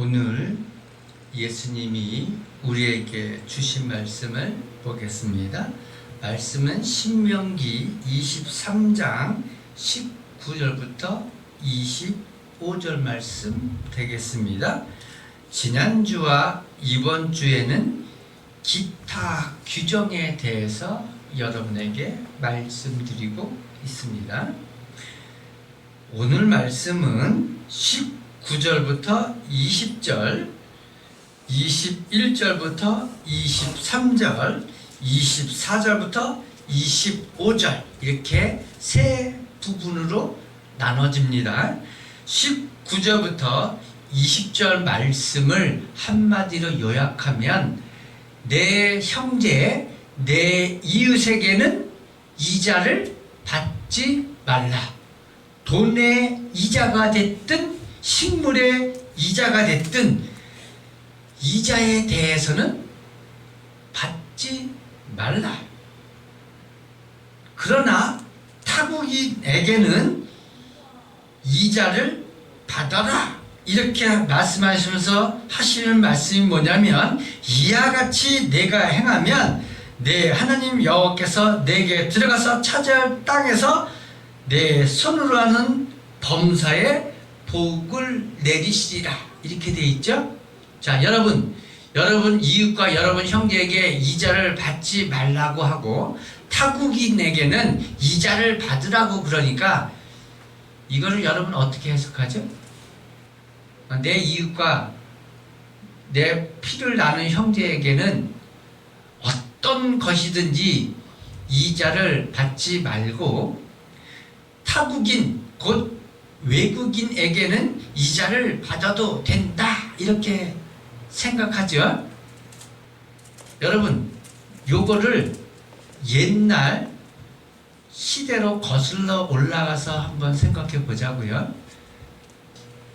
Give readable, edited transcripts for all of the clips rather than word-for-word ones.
오늘 예수님이 우리에게 주신 말씀을 보겠습니다. 말씀은 신명기 23장 19절부터 25절 말씀 되겠습니다. 지난주와 이번 주에는 기타 규정에 대해서 여러분에게 말씀드리고 있습니다. 오늘 말씀은 19절부터 20절, 21절부터 23절, 24절부터 25절 이렇게 세 부분으로 나눠집니다. 19절부터 20절 말씀을 한마디로 요약하면 내 형제, 내 이웃에게는 이자를 받지 말라. 돈의 이자가 됐든 식물의 이자가 됐든 이자에 대해서는 받지 말라. 그러나 타국인에게는 이자를 받아라. 이렇게 말씀하시면서 하시는 말씀이 뭐냐면 이와 같이 내가 행하면 내 하나님 여호와께서 내게 들어가서 차지할 땅에서 내 손으로 하는 범사에 복을 내리시리라. 이렇게 되어 있죠. 자, 여러분 이웃과 여러분 형제에게 이자를 받지 말라고 하고 타국인에게는 이자를 받으라고 그러니까 이거를 여러분 어떻게 해석하죠? 내 이웃과 내 피를 나눈 형제에게는 어떤 것이든지 이자를 받지 말고 타국인 곧 외국인에게는 이자를 받아도 된다. 이렇게 생각하죠. 여러분 요거를 옛날 시대로 거슬러 올라가서 한번 생각해 보자고요.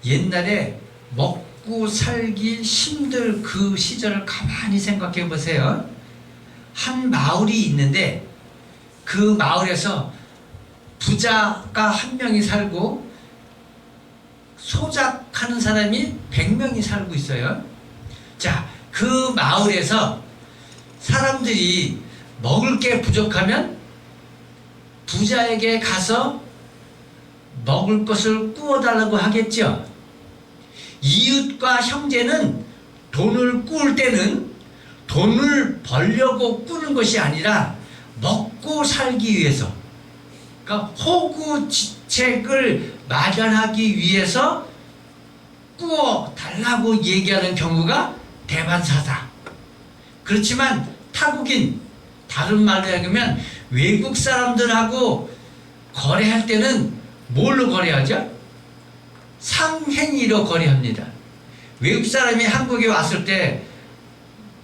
옛날에 먹고 살기 힘들 그 시절을 가만히 생각해 보세요. 한 마을이 있는데 그 마을에서 부자가 한 명이 살고 소작하는 사람이 100명이 살고 있어요. 자, 그 마을에서 사람들이 먹을 게 부족하면 부자에게 가서 먹을 것을 구워달라고 하겠죠. 이웃과 형제는 돈을 구울 때는 돈을 벌려고 꾸는 것이 아니라 먹고 살기 위해서, 그러니까 호구지책을 마련하기 위해서 구워 달라고 얘기하는 경우가 대반사다. 그렇지만 타국인, 다른 말로 하면 외국 사람들하고 거래할 때는 뭘로 거래하죠? 상행위로 거래합니다. 외국 사람이 한국에 왔을 때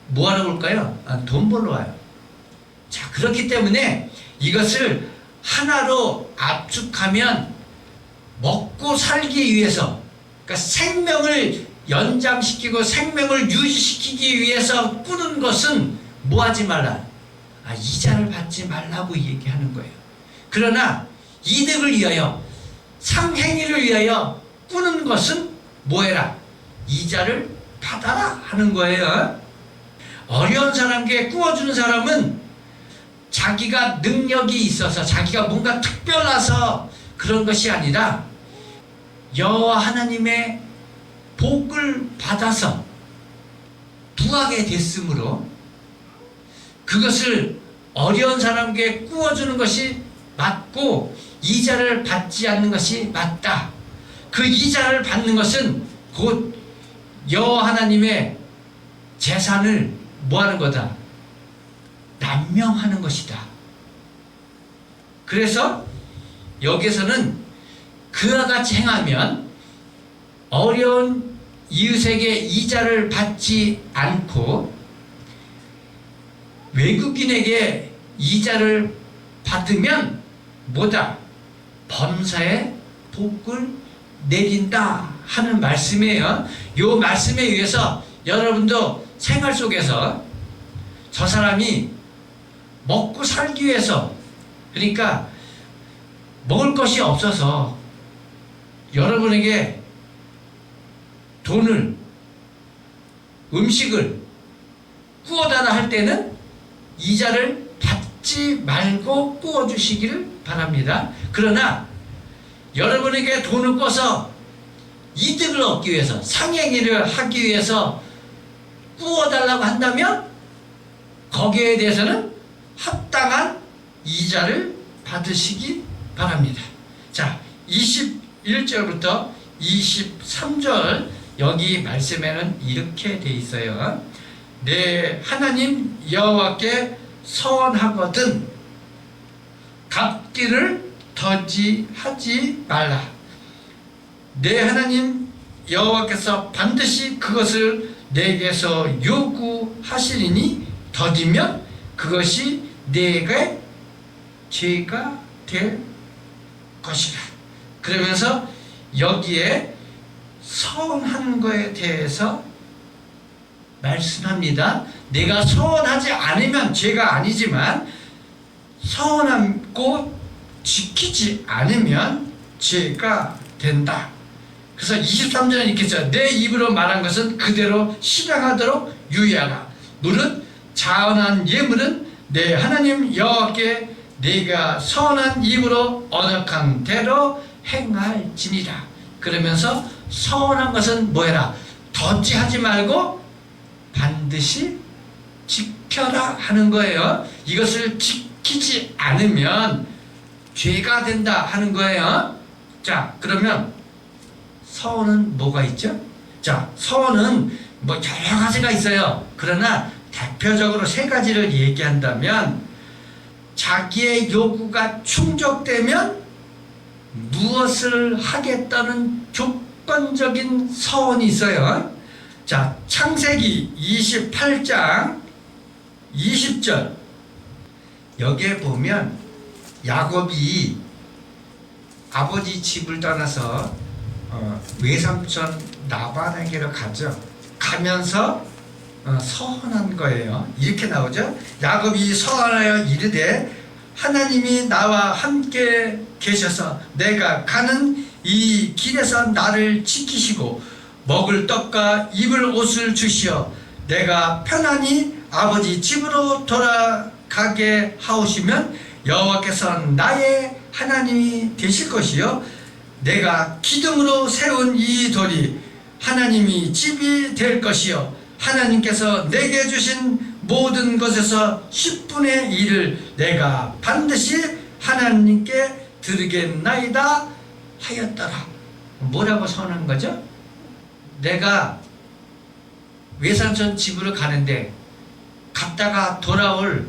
뭐하러 올까요? 돈 벌러 와요. 자, 그렇기 때문에 이것을 하나로 압축하면 먹고 살기 위해서, 그러니까 생명을 연장시키고 생명을 유지시키기 위해서 꾸는 것은 뭐하지 말라? 이자를 받지 말라고 얘기하는 거예요. 그러나 이득을 위하여, 상행위를 위하여 꾸는 것은 뭐해라? 이자를 받아라 하는 거예요. 어려운 사람에게 구워주는 사람은 자기가 능력이 있어서 자기가 뭔가 특별해서 그런 것이 아니라 여호와 하나님의 복을 받아서 부하게 됐으므로 그것을 어려운 사람에게 구워주는 것이 맞고 이자를 받지 않는 것이 맞다. 그 이자를 받는 것은 곧 여호와 하나님의 재산을 뭐하는 거다? 남명하는 것이다. 그래서 여기서는 그와 같이 행하면 어려운 이웃에게 이자를 받지 않고 외국인에게 이자를 받으면 뭐다? 범사에 복을 내린다 하는 말씀이에요. 이 말씀에 의해서 여러분도 생활 속에서 저 사람이 먹고 살기 위해서, 그러니까 먹을 것이 없어서 여러분에게 돈을 음식을 구워달라 할 때는 이자를 받지 말고 구워주시기를 바랍니다. 그러나 여러분에게 돈을 꿔서 이득을 얻기 위해서, 상행위를 하기 위해서 구워달라고 한다면 거기에 대해서는 합당한 이자를 받으시기 바랍니다. 자, 21절부터 23절 여기 말씀에는 이렇게 돼 있어요. 내 하나님 여호와께 서원하거든 갚기를 더디하지 말라. 내 하나님 여호와께서 반드시 그것을 내게서 요구하시리니 더디면 그것이 내게 죄가 될 것이라. 그러면서 여기에 서운한 거에 대해서 말씀합니다. 내가 서운하지 않으면 죄가 아니지만 서운하고 지키지 않으면 죄가 된다. 그래서 23절에 이렇게 써. 내 입으로 말한 것은 그대로 실행하도록 유의하라. 무릇 자언한 예물은 내 하나님 여호와께 네가 선한 입으로 언약한 대로 행할지니라. 그러면서 서운한 것은 뭐해라? 덧지하지 말고 반드시 지켜라 하는 거예요. 이것을 지키지 않으면 죄가 된다 하는 거예요. 자, 그러면 서원은 뭐가 있죠? 자, 서원은 뭐 여러 가지가 있어요. 그러나 대표적으로 세 가지를 얘기한다면 자기의 요구가 충족되면 무엇을 하겠다는 조건적인 서원이 있어요. 자, 창세기 28장 20절 여기에 보면 야곱이 아버지 집을 떠나서 외삼촌 라반에게로 가죠. 가면서 서원한 거예요. 이렇게 나오죠. 야곱이 서원하여 이르되 하나님이 나와 함께 계셔서 내가 가는 이 길에서 나를 지키시고 먹을 떡과 입을 옷을 주시어 내가 편안히 아버지 집으로 돌아가게 하오시면 여호와께서 나의 하나님이 되실 것이요 내가 기둥으로 세운 이 돌이 하나님이 집이 될 것이요 하나님께서 내게 주신 모든 것에서 10분의 1을 내가 반드시 하나님께 드리겠나이다 하였더라. 뭐라고 선언한 거죠? 내가 외삼촌 집으로 가는데 갔다가 돌아올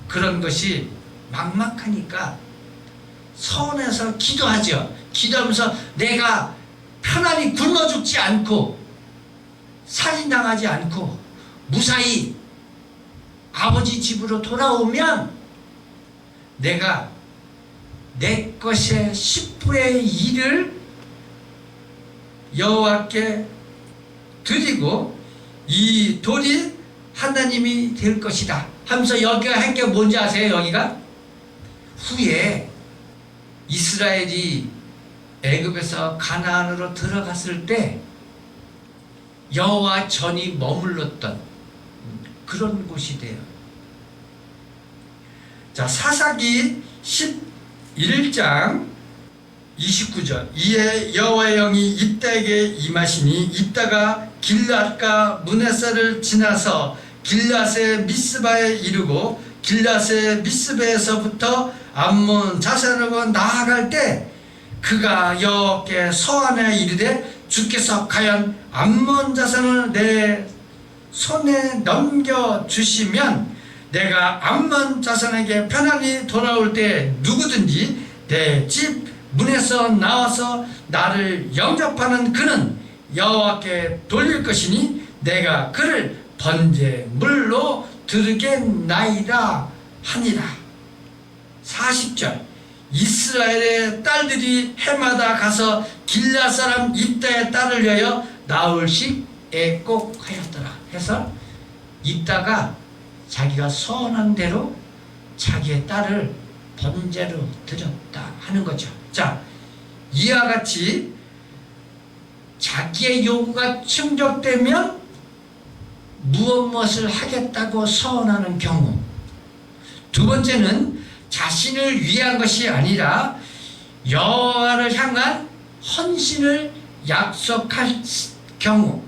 그런 것이 막막하니까 서운해서 기도하죠. 기도하면서 내가 편안히 굶어 죽지 않고 살인당하지 않고 무사히 아버지 집으로 돌아오면 내가 내 것의 10분의 1을 여호와께 드리고 이 돌이 하나님이 될 것이다 하면서 여기가 한 게 뭔지 아세요? 여기가 후에 이스라엘이 애굽에서 가나안으로 들어갔을 때 여호와 전이 머물렀던 그런 곳이 돼요. 자, 사사기 11장 29절 이에 여호와의 영이 입다에게 임하시니 입다가 길앗과 므네살을 지나서 길앗의 미스바에 이르고 길앗의 미스바에서부터 암몬 자산으로 나아갈 때 그가 여호와께 서하며 이르되 주께서 과연 암몬 자산을 내 손에 넘겨주시면 내가 암몬 자산에게 편안히 돌아올 때 누구든지 내 집 문에서 나와서 나를 영접하는 그는 여호와께 돌릴 것이니 내가 그를 번제물로 드리겠나이다 하니라. 40절 이스라엘의 딸들이 해마다 가서 길앗 사람 입다의 딸을 위하여 나흘씩 애곡하였더라 해서 입다가 자기가 서원한 대로 자기의 딸을 번제로 드렸다 하는 거죠. 자, 이와 같이 자기의 요구가 충족되면 무엇을 하겠다고 서원하는 경우. 두 번째는 자신을 위한 것이 아니라 여호와를 향한 헌신을 약속할 경우.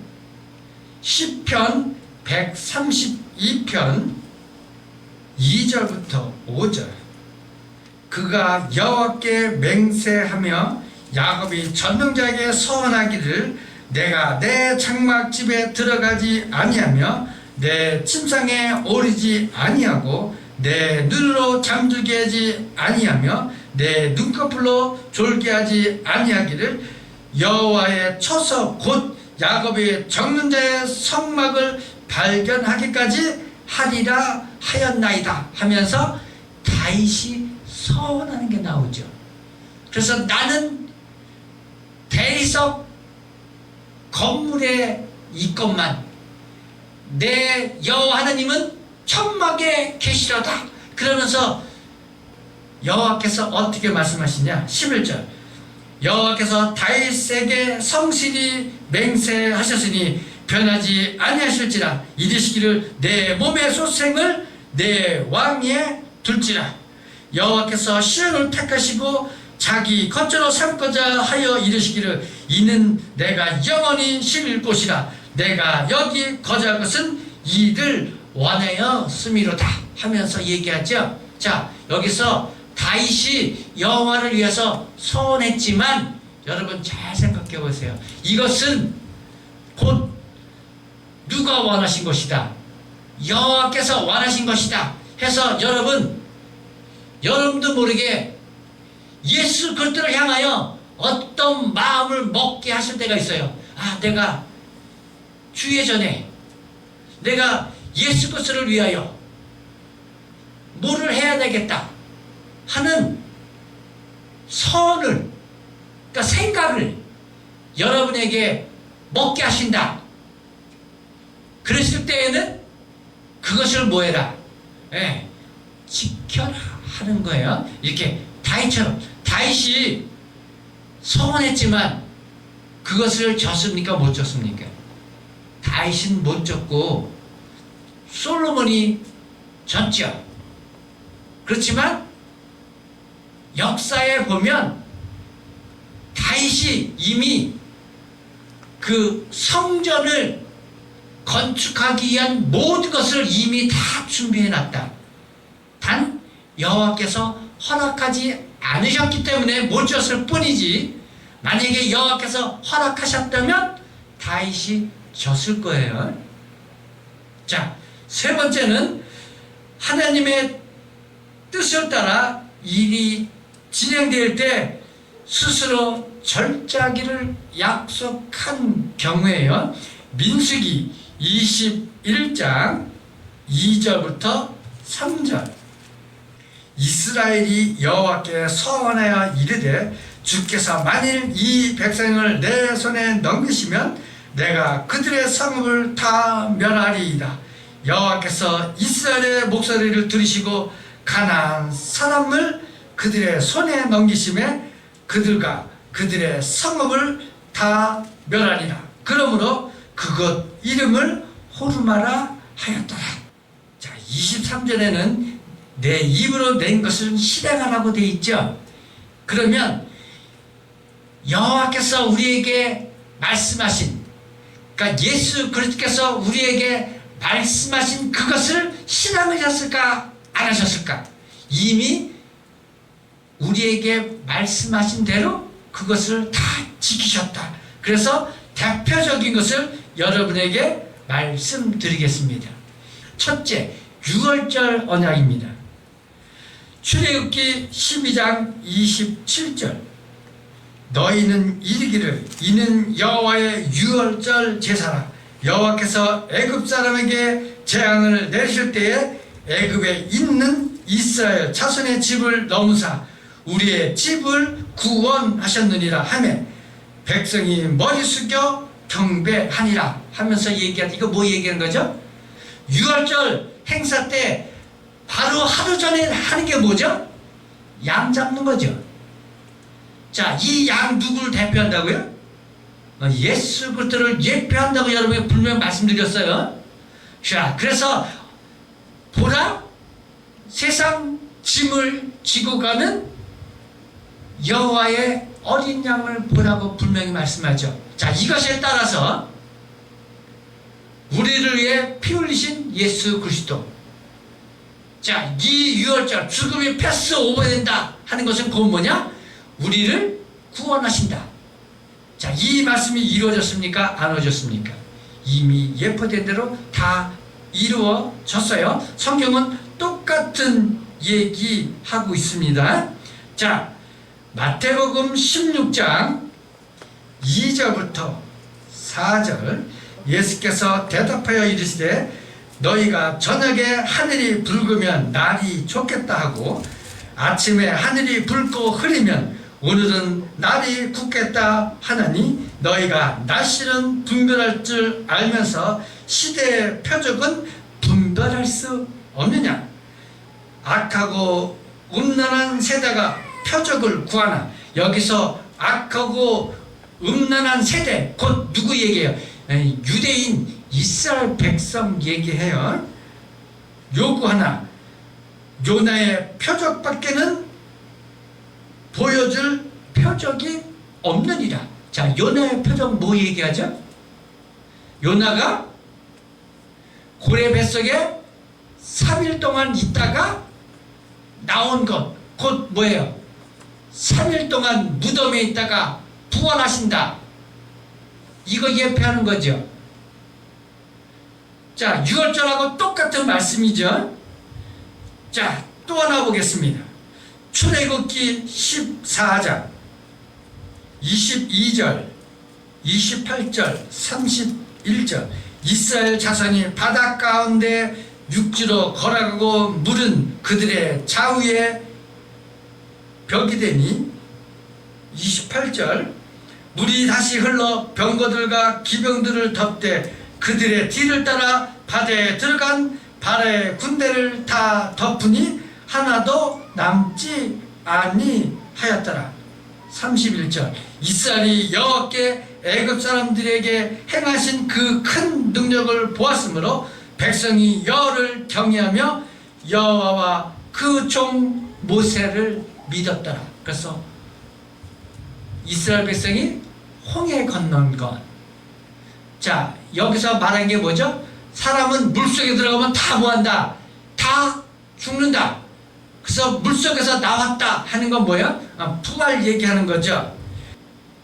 시편 132편 2절부터 5절. 그가 여호와께 맹세하며 야곱이 전능자에게 서원하기를 내가 내 장막집에 들어가지 아니하며 내 침상에 오르지 아니하고 내 눈으로 잠들게 하지 아니하며 내 눈꺼풀로 졸게 하지 아니하기를 여호와의 처소 곧 야곱의 정눈자의 성막을 발견하기까지 하리라 하였나이다 하면서 다윗이 서원하는 게 나오죠. 그래서 나는 대리석 건물에 있건만 내 여호와 하나님은 천막에 계시려다. 그러면서 여호와께서 어떻게 말씀하시냐. 11절 여호와께서 다윗에게 성실히 맹세하셨으니 변하지 아니하실지라. 이르시기를 내 몸의 소생을 내 왕위에 둘지라. 여호와께서 시온을 택하시고 자기 거처로 삼고자 하여 이르시기를 이는 내가 영원히 쉴 곳이라. 내가 여기 거주할 것은 이를 원하여 씀이로다 하면서 얘기하죠. 자, 여기서 다윗이 여호와를 위해서 서원했지만 여러분 잘 생각해 보세요. 이것은 곧 누가 원하신 것이다, 여호와께서 원하신 것이다 해서 여러분도 모르게 예수 그리스도를 향하여 어떤 마음을 먹게 하실 때가 있어요. 아, 내가 주의 전에 내가 예수 그리스도를 위하여 뭐를 해야 되겠다 하는 선을, 그러니까 생각을 여러분에게 먹게 하신다. 그랬을 때에는 그것을 뭐해라? 지켜라 하는 거예요. 이렇게 다윗처럼. 다윗이 서원했지만 그것을 졌습니까? 못 졌습니까? 다윗은 못 졌고 솔로몬이 졌죠. 그렇지만 역사에 보면 다윗이 이미 그 성전을 건축하기 위한 모든 것을 이미 다 준비해 놨다. 단 여호와께서 허락하지 않으셨기 때문에 못 졌을 뿐이지, 만약에 여호와께서 허락하셨다면 다윗이 졌을 거예요. 자, 세 번째는 하나님의 뜻을 따라 일이 진행될 때 스스로 절제하기를 약속한 경우에요. 민수기 21장 2절부터 3절. 이스라엘이 여호와께 서원하여 이르되 주께서 만일 이 백성을 내 손에 넘기시면 내가 그들의 성읍을 다 멸하리이다. 여호와께서 이스라엘의 목소리를 들으시고 가나안 사람을 그들의 손에 넘기심에 그들과 그들의 성읍을 다 멸하리라. 그러므로 그것 이름을 호르마라 하였더라. 자, 23절에는 내 입으로 낸 것을 실행하라고 되어 있죠. 그러면 여호와께서 우리에게 말씀하신, 그러니까 예수 그리스도께서 우리에게 말씀하신 그것을 실행하셨을까 안 하셨을까? 이미 우리에게 말씀하신 대로 그것을 다 지키셨다. 그래서 대표적인 것을 여러분에게 말씀드리겠습니다. 첫째, 유월절 언약입니다. 출애굽기 12장 27절. 너희는 이르기를 이는 여호와의 유월절 제사라. 여호와께서 애굽 사람에게 재앙을 내리실 때에 애굽에 있는 이스라엘 자손의 집을 넘으사 우리의 집을 구원하셨느니라 하매 백성이 머리 숙여 경배하니라 하면서 얘기하다. 이거 뭐 얘기하는 거죠? 유월절 행사 때 바로 하루 전에 하는 게 뭐죠? 양 잡는 거죠. 자, 이 양 누구를 대표한다고요? 예수 그리스도를 예표한다고 여러분에게 분명히 말씀드렸어요. 자, 그래서 보라, 세상 짐을 지고 가는 여호와의 어린 양을 보라고 분명히 말씀하죠. 자, 이것에 따라서 우리를 위해 피 흘리신 예수 그리스도. 자, 이 유월절 죽음이 패스 오버된다 하는 것은 그건 뭐냐? 우리를 구원하신다. 자, 이 말씀이 이루어졌습니까? 안 이루어졌습니까? 이미 예표된 대로 다 이루어졌어요. 성경은 똑같은 얘기하고 있습니다. 자, 마태복음 16장 2절부터 4절, 예수께서 대답하여 이르시되 너희가 저녁에 하늘이 붉으면 날이 좋겠다 하고 아침에 하늘이 붉고 흐리면 오늘은 날이 굳겠다 하나니 너희가 날씨는 분별할 줄 알면서 시대의 표적은 분별할 수 없느냐? 악하고 음란한 세대가 표적을 구하나. 여기서 악하고 음란한 세대, 곧 누구 얘기해요? 유대인 이스라엘 백성 얘기해요. 요구하나 요나의 표적밖에는 보여줄 표적이 없느니라. 자, 요나의 표적 뭐 얘기하죠? 요나가 고래 뱃속에 3일 동안 있다가 나온 것, 곧 뭐예요? 3일 동안 무덤에 있다가 부활하신다. 이거 예표하는 거죠. 자, 유월절하고 똑같은 말씀이죠. 자, 또 하나 보겠습니다. 출애굽기 14장 22절, 28절, 31절. 이스라엘 자손이 바다 가운데 육지로 걸어가고 물은 그들의 좌우에 벽이 되니 28절. 물이 다시 흘러 병거들과 기병들을 덮되 그들의 뒤를 따라 바다에 들어간 바다의 군대를 다 덮으니 하나도 남지 아니하였더라. 31절. 이스라엘이 여호와께 애굽 사람들에게 행하신 그 큰 능력을 보았으므로 백성이 여호와를 경외하며 여호와와 그 종 모세를 믿었더라. 그래서 이스라엘 백성이 홍해 건넌 것. 자, 여기서 말한 게 뭐죠? 사람은 물속에 들어가면 다 뭐한다? 다 죽는다. 그래서 물속에서 나왔다 하는 건 뭐야? 부활 얘기하는 거죠.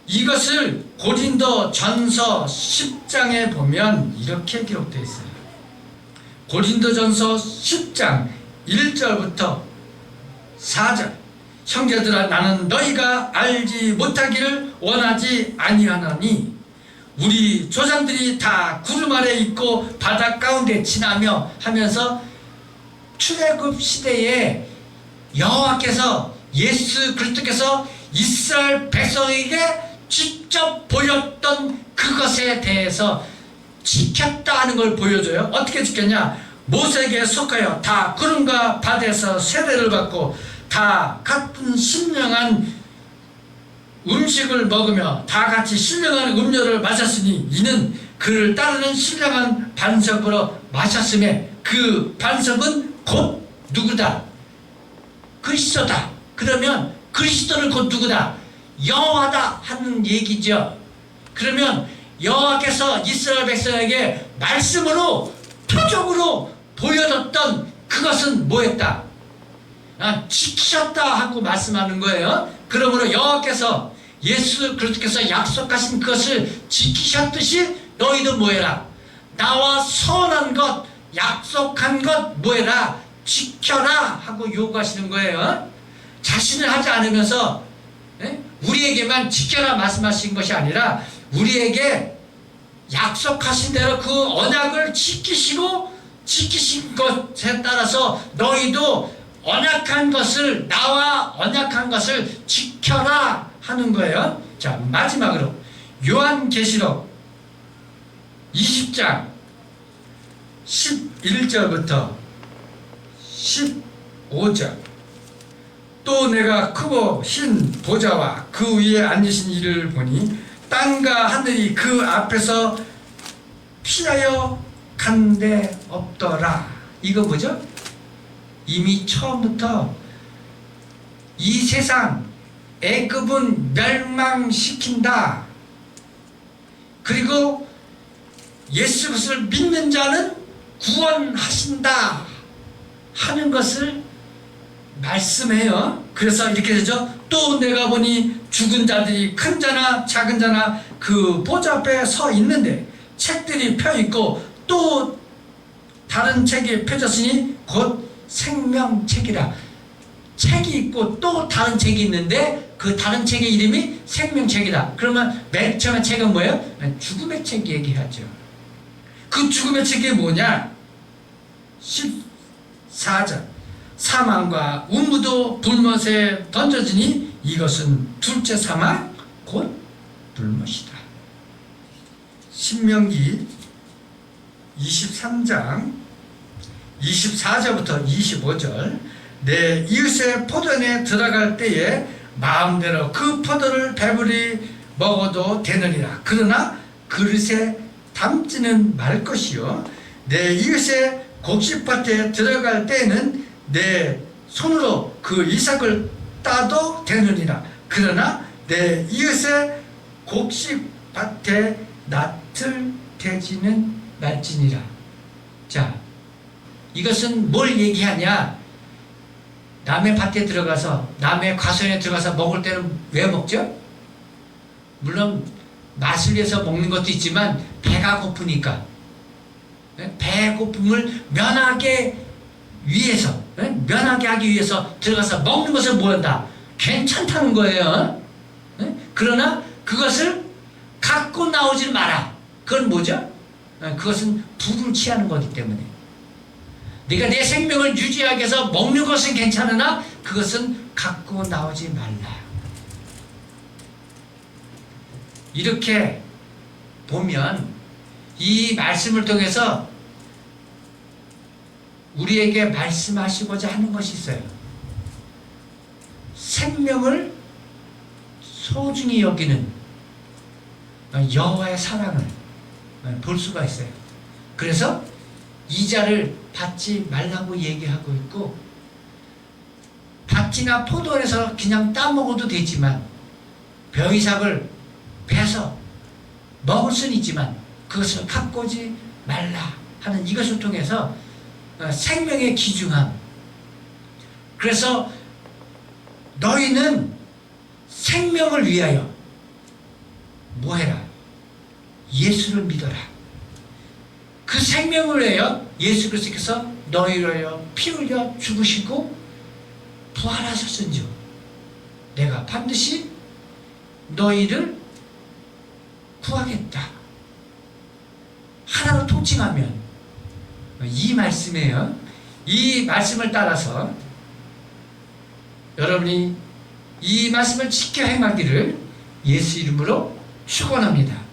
이것을 고린도 전서 10장에 보면 이렇게 기록되어 있어요. 고린도 전서 10장 1절부터 4절. 형제들아, 나는 너희가 알지 못하기를 원하지 아니하노니 우리 조상들이 다 구름 아래 있고 바다 가운데 지나며 하면서 출애굽 시대에 여호와께서 예수 그리스도께서 이스라엘 백성에게 직접 보였던 그것에 대해서 지켰다 하는 걸 보여줘요. 어떻게 지켰냐? 모세에게 속하여 다 구름과 바다에서 세례를 받고 다 같은 신령한 음식을 먹으며 다 같이 신령한 음료를 마셨으니 이는 그를 따르는 신령한 반석으로 마셨음에 그 반석은 곧 누구다? 그리스도다. 그러면 그리스도는 곧 누구다? 여호와다 하는 얘기죠. 그러면 여호와께서 이스라엘 백성에게 말씀으로 표적으로 보여줬던 그것은 뭐였다? 지키셨다 하고 말씀하는 거예요. 그러므로 여호와께서 예수 그리스도께서 약속하신 그것을 지키셨듯이 너희도 뭐해라? 나와 선한 것, 약속한 것 뭐해라? 지켜라 하고 요구하시는 거예요. 자신을 하지 않으면서 우리에게만 지켜라 말씀하신 것이 아니라 우리에게 약속하신 대로 그 언약을 지키시고 지키신 것에 따라서 너희도 언약한 것을, 나와 언약한 것을 지켜라 하는 거예요. 자, 마지막으로 요한계시록 20장 11절부터 15절. 또 내가 크고 흰 보좌와 그 위에 앉으신 이를 보니 땅과 하늘이 그 앞에서 피하여 간데 없더라. 이거 뭐죠? 이미 처음부터 이 세상 애굽은 멸망시킨다. 그리고 예수 그리스도를 믿는 자는 구원하신다 하는 것을 말씀해요. 그래서 이렇게 되죠. 또 내가 보니 죽은 자들이 큰 자나 작은 자나 그 보좌 앞에 서 있는데 책들이 펴 있고 또 다른 책이 펴졌으니 곧 생명책이라. 책이 있고 또 다른 책이 있는데 그 다른 책의 이름이 생명책이다. 그러면 맨 처음에 책은 뭐예요? 죽음의 책 얘기하죠. 그 죽음의 책이 뭐냐? 14절 사망과 운무도 불못에 던져지니 이것은 둘째 사망 곧 불못이다. 신명기 23장 24절부터 25절 내 이웃의 포도원에 들어갈 때에 마음대로 그 포도를 배불리 먹어도 되느니라. 그러나 그릇에 담지는 말 것이요 내 이웃의 곡식밭에 들어갈 때에는 내 손으로 그 이삭을 따도 되느니라. 그러나 내 이웃의 곡식밭에 낫을 대지는 말지니라. 자, 이것은 뭘 얘기하냐? 남의 밭에 들어가서 남의 과수원에 들어가서 먹을 때는 왜 먹죠? 물론 맛을 위해서 먹는 것도 있지만 배가 고프니까, 배고픔을 면하게 위해서, 면하게 하기 위해서 들어가서 먹는 것을 뭐한다? 괜찮다는 거예요. 그러나 그것을 갖고 나오지 마라. 그건 뭐죠? 그것은 불을 취하는 거기 때문에 네가 내 생명을 유지하기 위해서 먹는 것은 괜찮으나 그것은 갖고 나오지 말라. 이렇게 보면 이 말씀을 통해서 우리에게 말씀하시고자 하는 것이 있어요. 생명을 소중히 여기는 여호와의 사랑을 볼 수가 있어요. 그래서 이자를 받지 말라고 얘기하고 있고, 밭이나 포도원에서 그냥 따먹어도 되지만 벼이삭을 베서 먹을 수는 있지만 그것을 갖고 오지 말라 하는 이것을 통해서 생명의 귀중함. 그래서 너희는 생명을 위하여 뭐해라? 예수를 믿어라. 그 생명을 위하여 예수 그리스도께서 너희를 위하여 피 흘려 죽으시고 부활하셨은즉 내가 반드시 너희를 구하겠다. 하나로 통칭하면 이 말씀이에요. 이 말씀을 따라서 여러분이 이 말씀을 지켜 행하기를 예수 이름으로 축원합니다.